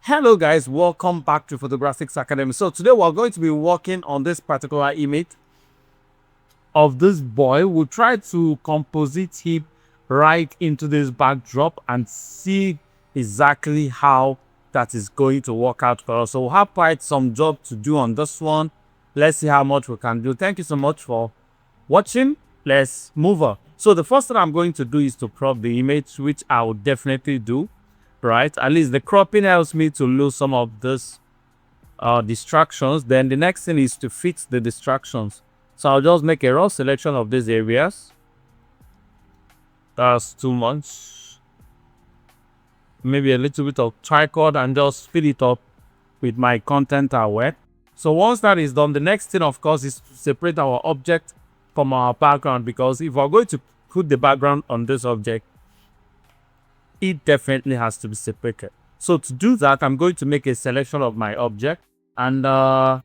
Hello guys, welcome back to Photographics Academy. So today we're going to be working on this particular image of this boy. We'll try to composite him right into this backdrop and see exactly how that is going to work out for us. So we'll have quite some job to do on this one. Let's see how much we can do. Thank you so much for watching. Let's move on. So the first thing I'm going to do is to crop the image, which I will definitely do. Right, at least the cropping helps me to lose some of this distractions. Then the next thing is to fix the distractions. So I'll just make a raw selection of these areas. That's too much. Maybe a little bit of tricot and just fill it up with my content aware. So once that is done, the next thing of course is to separate our object from our background, because if we're going to put the background on this object, it definitely has to be separated. So to do that, I'm going to make a selection of my object. And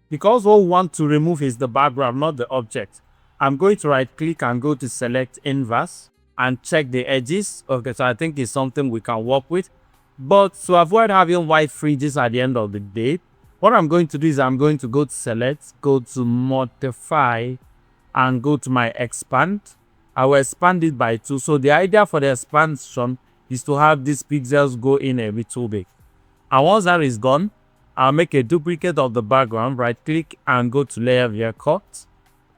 because what we want to remove is the background, not the object, I'm going to right click and go to select inverse and check the edges. Okay, so I think it's something we can work with. But to avoid having white fringes at the end of the day, what I'm going to do is I'm going to go to select, go to modify, and go to my expand. I will expand it by 2. So the idea for the expansion is to have these pixels go in a little bit. And once that is gone, I'll make a duplicate of the background, right click and go to layer via cut.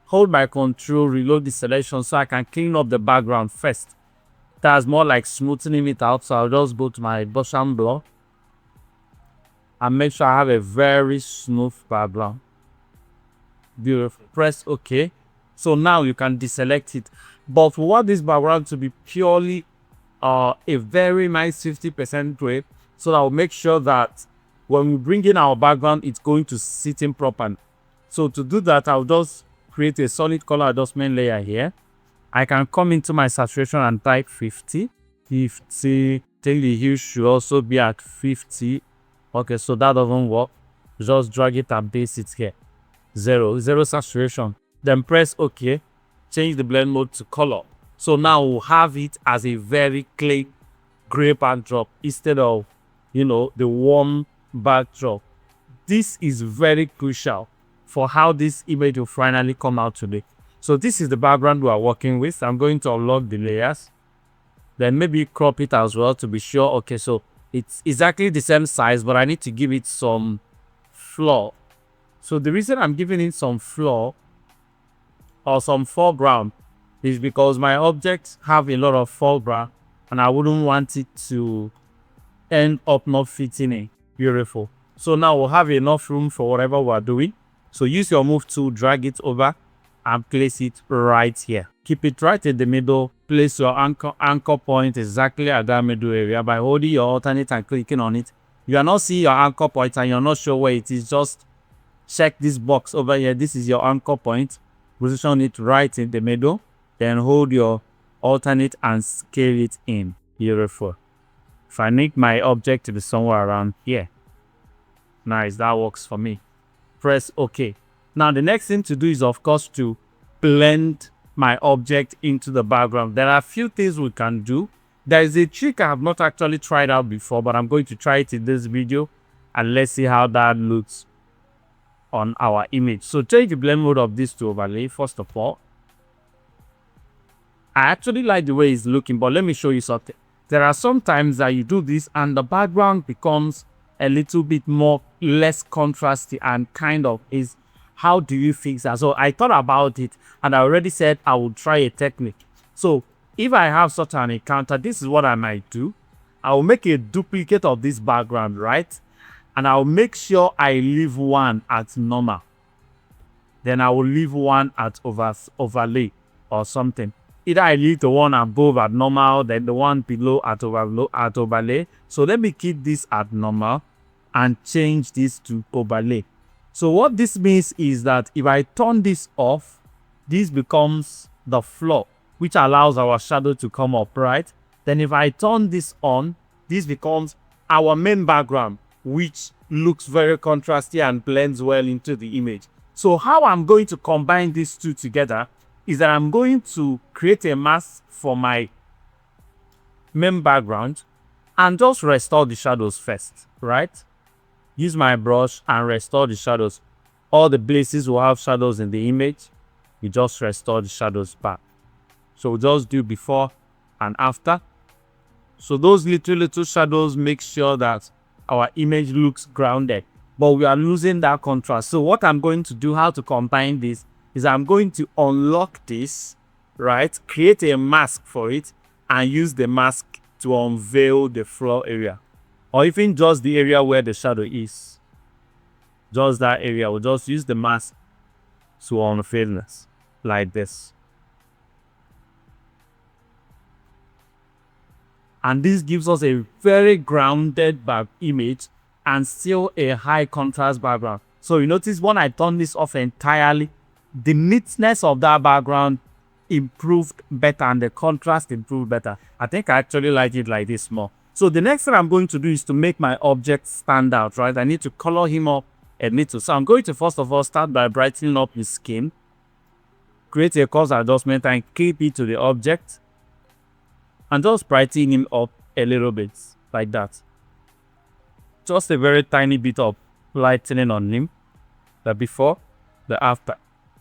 Hold my control, reload the selection so I can clean up the background first. That's more like smoothing it out. So I'll just go to my Gaussian blur and make sure I have a very smooth background. Beautiful. Press OK. So now you can deselect it. But we want this background to be purely a very nice 50% way, so that will make sure that when we bring in our background, it's going to sit in properly. So to do that, I'll just create a solid color adjustment layer here. I can come into my saturation and type 50. 50. I think the hue should also be at 50. Okay, so that doesn't work. Just drag it and base it here. 0 saturation. Then press OK. Change the blend mode to color. So now we'll have it as a very clean gray backdrop instead of, the warm backdrop. This is very crucial for how this image will finally come out today. So this is the background we are working with. I'm going to unlock the layers. Then maybe crop it as well to be sure. Okay, so it's exactly the same size, but I need to give it some floor. So the reason I'm giving it some floor or some foreground is because my objects have a lot of foreground and I wouldn't want it to end up not fitting in. Beautiful. So now we'll have enough room for whatever we're doing. So use your move tool, drag it over and place it right here. Keep it right in the middle. Place your anchor point exactly at that middle area by holding your alternate and clicking on it. You are not seeing your anchor point and you're not sure where it is. Just check this box over here. This is your anchor point. Position it right in the middle. Then hold your alternate and scale it in. Beautiful. If I need my object to be somewhere around here. Nice, that works for me. Press OK. Now the next thing to do is of course to blend my object into the background. There are a few things we can do. There is a trick I have not actually tried out before, but I'm going to try it in this video and let's see how that looks on our image. So change the blend mode of this to overlay first of all. I actually like the way it's looking, but let me show you something. There are some times that you do this and the background becomes a little bit less contrasty and kind of is, how do you fix that? So I thought about it and I already said I would try a technique. So if I have such an encounter, this is what I might do. I will make a duplicate of this background, right? And I'll make sure I leave one at normal. Then I will leave one at overlay or something. Either I leave the one above at normal, then the one below at overlay. So let me keep this at normal and change this to overlay. So what this means is that if I turn this off, this becomes the floor, which allows our shadow to come up, right? Then if I turn this on, this becomes our main background, which looks very contrasty and blends well into the image. So how I'm going to combine these two together is that I'm going to create a mask for my main background and just restore the shadows first, right? use my brush and restore the shadows. All the places will have shadows in the image, you just restore the shadows back. So we'll just do before and after. So those little shadows make sure that our image looks grounded, but we are losing that contrast. So what I'm going to do, how to combine this, is I'm going to unlock this, right? Create a mask for it and use the mask to unveil the floor area, or even just the area where the shadow is. Just that area, we'll just use the mask to unveil this, like this. And this gives us a very grounded back image and still a high contrast background. So you notice when I turn this off entirely, the neatness of that background improved better and the contrast improved better. I think I actually like it like this more. So the next thing I'm going to do is to make my object stand out, right? I need to color him up a little. So I'm going to first of all start by brightening up his skin, create a coarse adjustment and keep it to the object, and just brighten him up a little bit, like that. Just a very tiny bit of lightening on him, the before, the after,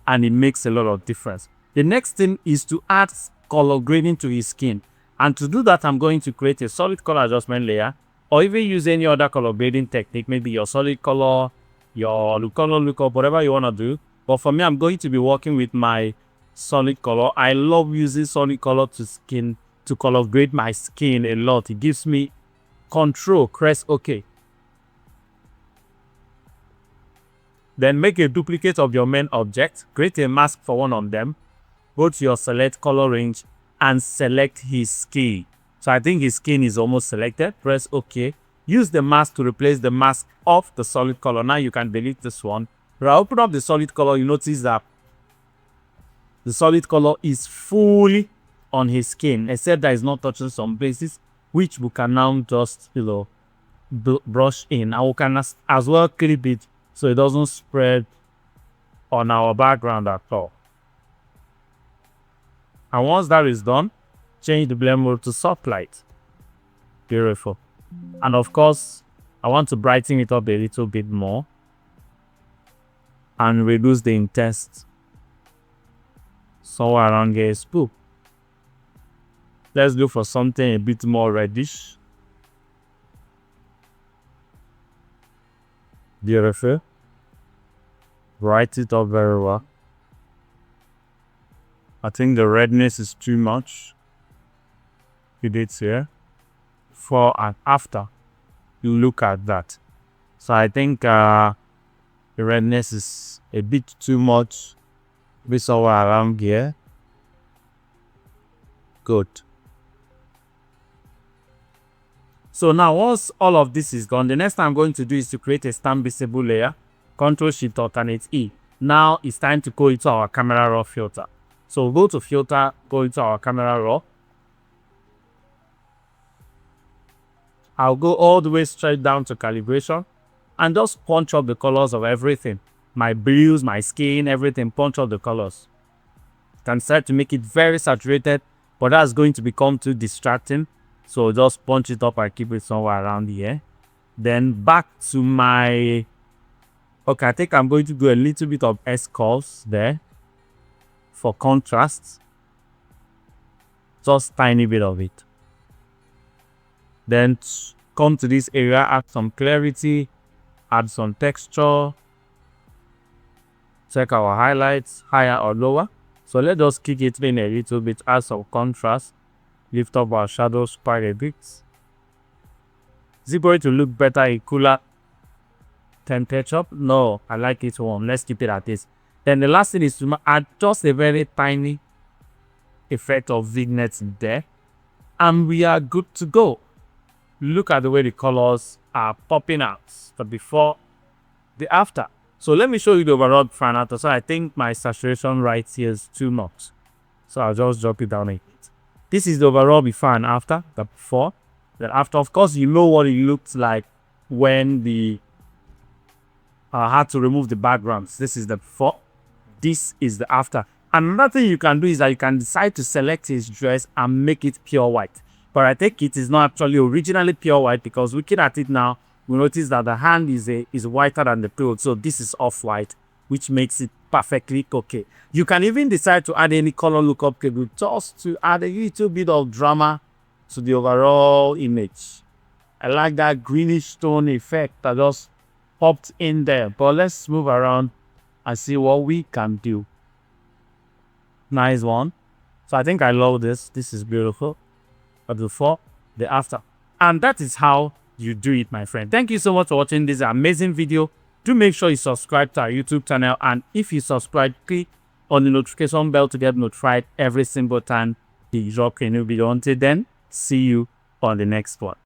and it makes a lot of difference. The next thing is to add color grading to his skin. And to do that, I'm going to create a solid color adjustment layer, or even use any other color grading technique, maybe your solid color, your color lookup, whatever you want to do. But for me, I'm going to be working with my solid color. I love using solid color to color grade my skin a lot. It gives me control. Press OK. Then make a duplicate of your main object. Create a mask for one of them. Go to your select color range and select his skin. So I think his skin is almost selected. Press OK. Use the mask to replace the mask of the solid color. Now you can delete this one. When I open up the solid color, you notice that the solid color is fully on his skin, except that it's not touching some places, which we can now just, brush in. And we can as well clip it so it doesn't spread on our background at all. And once that is done, change the blend mode to soft light. Beautiful. And of course, I want to brighten it up a little bit more and reduce the intensity. Somewhere around here is poop. Let's go for something a bit more reddish. Beautiful. Bright it up very well. I think the redness is too much. It is here. Before and after, you look at that. So I think the redness is a bit too much. Be somewhere around here. Good. So now once all of this is gone, the next thing I'm going to do is to create a stamp visible layer. Ctrl+Shift+Alternate+E. Now it's time to go into our camera raw filter. So go to filter, go into our camera raw. I'll go all the way straight down to calibration and just punch up the colors of everything. My blues, my skin, everything, punch up the colors. You can start to make it very saturated, but that's going to become too distracting. So just punch it up and keep it somewhere around here. Then back to my... Okay, I think I'm going to do a little bit of S-curves there for contrast. Just tiny bit of it. Then come to this area, add some clarity, add some texture. Check our highlights, higher or lower. So let's just kick it in a little bit, add some contrast. Lift up our shadows quite a bit. Is it going to look better in cooler temperature? No, I like it warm. Let's keep it at this. Then the last thing is to add just a very tiny effect of vignette there. And we are good to go. Look at the way the colors are popping out. The before, the after. So let me show you the overall before and after. So I think my saturation right here is too much. So I'll just drop it down a bit. This is the overall before and after, the before. Then after, of course, you know what it looks like when the had to remove the backgrounds. This is the before. This is the after. Another thing you can do is that you can decide to select his dress and make it pure white. But I think it is not actually originally pure white, because looking at it now, we notice that the hand is whiter than the cloth. So this is off-white, which makes it perfectly okay. You can even decide to add any color lookup table just to add a little bit of drama to the overall image. I like that greenish tone effect that just popped in there. But let's move around and see what we can do. Nice one. So I think I love this. This is beautiful. The before, the after. And that is how you do it, my friend. Thank you so much for watching this amazing video. Do make sure you subscribe to our YouTube channel. And if you subscribe, click on the notification bell to get notified every single time we drop a new video. Until then, see you on the next one.